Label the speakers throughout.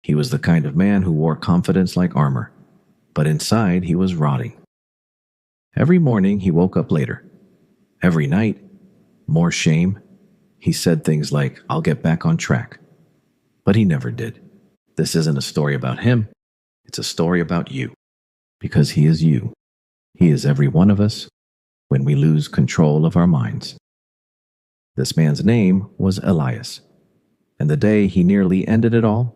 Speaker 1: He was the kind of man who wore confidence like armor, but inside he was rotting. Every morning he woke up later. Every night, more shame. He said things like, "I'll get back on track." But he never did. This isn't a story about him. It's a story about you. Because he is you. He is every one of us when we lose control of our minds. This man's name was Elias. And the day he nearly ended it all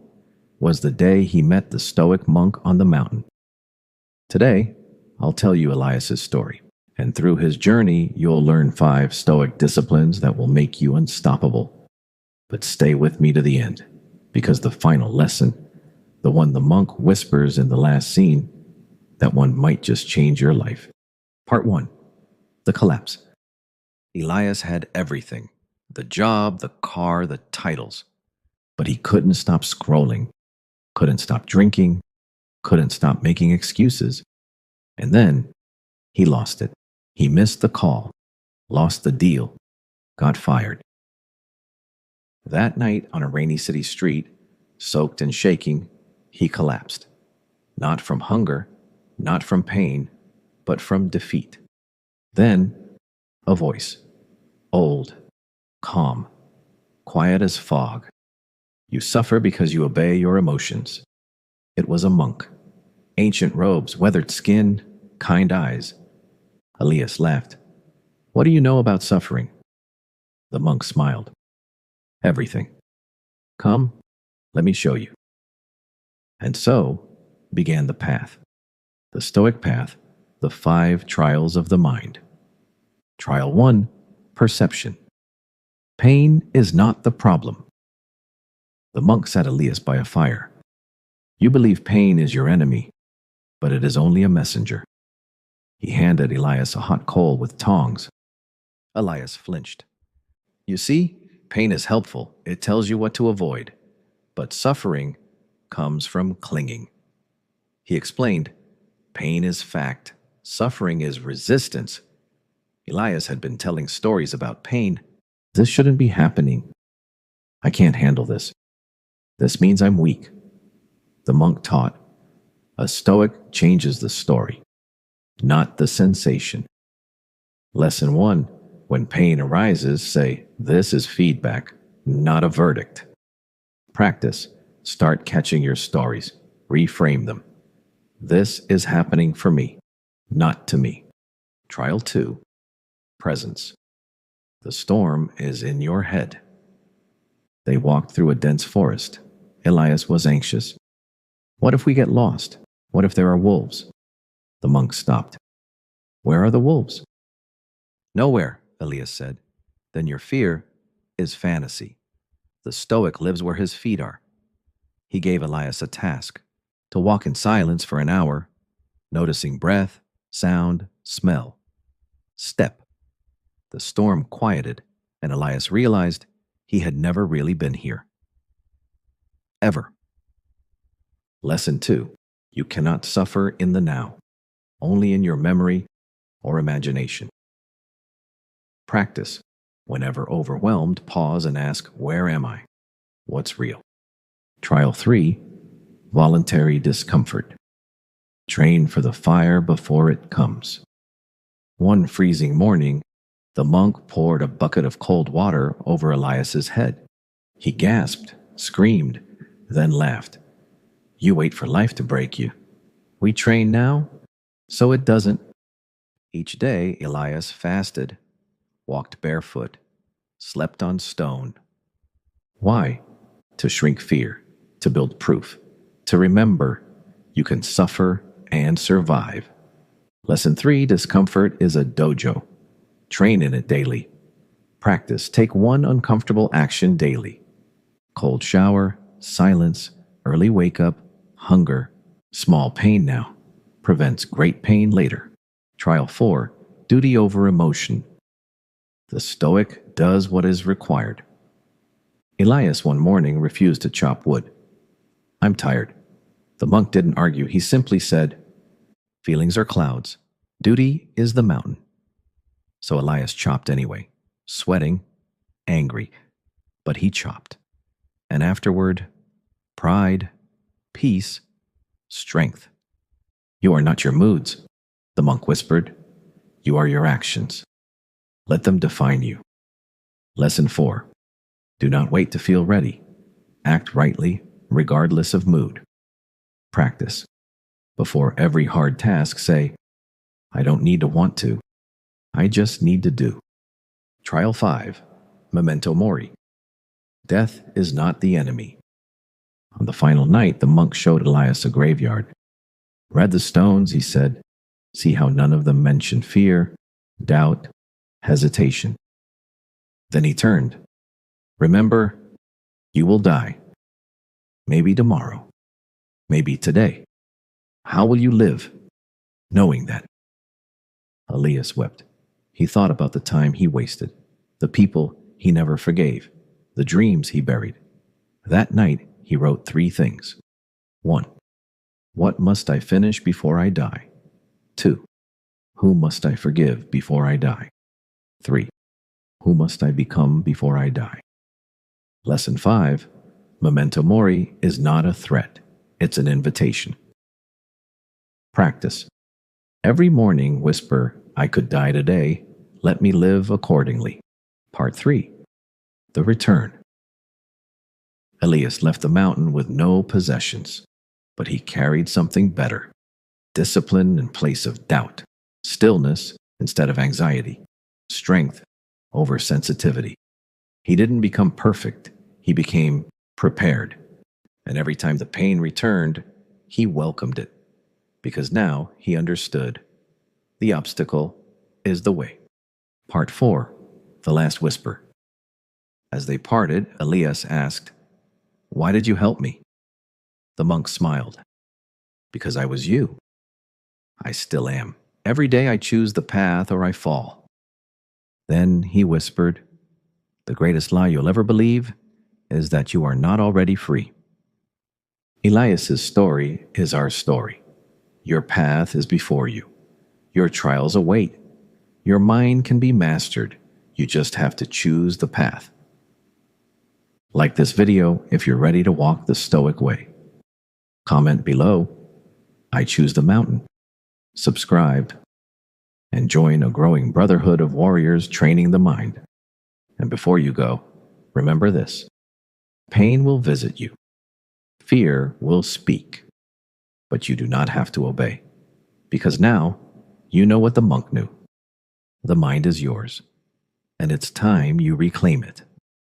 Speaker 1: was the day he met the Stoic monk on the mountain. Today, I'll tell you Elias's story. And through his journey, you'll learn 5 Stoic disciplines that will make you unstoppable. But stay with me to the end, because the final lesson, the one the monk whispers in the last scene, that one might just change your life. Part 1. The collapse. Elias had everything. The job, the car, the titles. But he couldn't stop scrolling, couldn't stop drinking, couldn't stop making excuses. And then he lost it. He missed the call, lost the deal, got fired. That night on a rainy city street, soaked and shaking, he collapsed. Not from hunger, not from pain, but from defeat. Then, a voice, old, calm, quiet as fog. You suffer because you obey your emotions. It was a monk. Ancient robes, weathered skin, kind eyes. Elias laughed. "What do you know about suffering?" The monk smiled. "Everything. Come, let me show you." And so began the path. The Stoic path, the 5 trials of the mind. Trial 1, perception. Pain is not the problem. The monk sat Elias by a fire. You believe pain is your enemy, but it is only a messenger. He handed Elias a hot coal with tongs. Elias flinched. You see, pain is helpful. It tells you what to avoid. But suffering comes from clinging. He explained, pain is fact. Suffering is resistance. Elias had been telling stories about pain. This shouldn't be happening. I can't handle this. This means I'm weak. The monk taught, a Stoic changes the story, not the sensation. Lesson 1, when pain arises, say, this is feedback, not a verdict. Practice, start catching your stories, reframe them. This is happening for me, not to me. Trial 2, presence. The storm is in your head. They walked through a dense forest. Elias was anxious. What if we get lost? What if there are wolves? The monk stopped. Where are the wolves? Nowhere, Elias said. Then your fear is fantasy. The Stoic lives where his feet are. He gave Elias a task, to walk in silence for an hour, noticing breath, sound, smell. Step. The storm quieted, and Elias realized he had never really been here. Ever. Lesson 2. You cannot suffer in the now, only in your memory or imagination. Practice. Whenever overwhelmed, pause and ask, where am I? What's real? Trial 3. Voluntary discomfort. Train for the fire before it comes. One freezing morning, the monk poured a bucket of cold water over Elias's head. He gasped, screamed, then laughed. You wait for life to break you. We train now, so it doesn't. Each day, Elias fasted, walked barefoot, slept on stone. Why? To shrink fear, to build proof, to remember you can suffer and survive. Lesson 3, discomfort is a dojo. Train in it daily. Practice. Take one uncomfortable action daily. Cold shower, silence, early wake up, hunger. Small pain now prevents great pain later. Trial 4, duty over emotion. The Stoic does what is required. Elias one morning refused to chop wood. I'm tired. The monk didn't argue. He simply said, feelings are clouds. Duty is the mountain. So Elias chopped anyway, sweating, angry. But he chopped. And afterward, pride, peace, strength. You are not your moods, the monk whispered. You are your actions. Let them define you. Lesson 4. Do not wait to feel ready. Act rightly, regardless of mood. Practice. Before every hard task, say, I don't need to want to. I just need to do. Trial 5. Memento Mori. Death is not the enemy. On the final night, the monk showed Elias a graveyard. Read the stones, he said. See how none of them mention fear, doubt, hesitation. Then he turned. Remember, you will die. Maybe tomorrow. Maybe today. How will you live, knowing that? Elias wept. He thought about the time he wasted, the people he never forgave, the dreams he buried. That night, he wrote 3 things. 1. What must I finish before I die? 2. Who must I forgive before I die? 3. Who must I become before I die? Lesson 5. Memento Mori is not a threat. It's an invitation. Practice. Every morning whisper, I could die today. Let me live accordingly. Part 3. The Return. Elias left the mountain with no possessions, but he carried something better. Discipline in place of doubt. Stillness instead of anxiety. Strength over sensitivity. He didn't become perfect. He became prepared. And every time the pain returned, he welcomed it. Because now he understood. The obstacle is the way. Part 4. The Last Whisper. As they parted, Elias asked, Why did you help me? The monk smiled. Because I was you. I still am. Every day I choose the path or I fall. Then he whispered, The greatest lie you'll ever believe is that you are not already free. Elias's story is our story. Your path is before you. Your trials await. Your mind can be mastered. You just have to choose the path. Like this video if you're ready to walk the Stoic way. Comment below, I choose the mountain. Subscribe, and join a growing brotherhood of warriors training the mind. And before you go, remember this. Pain will visit you. Fear will speak. But you do not have to obey. Because now, you know what the monk knew. The mind is yours, and it's time you reclaim it.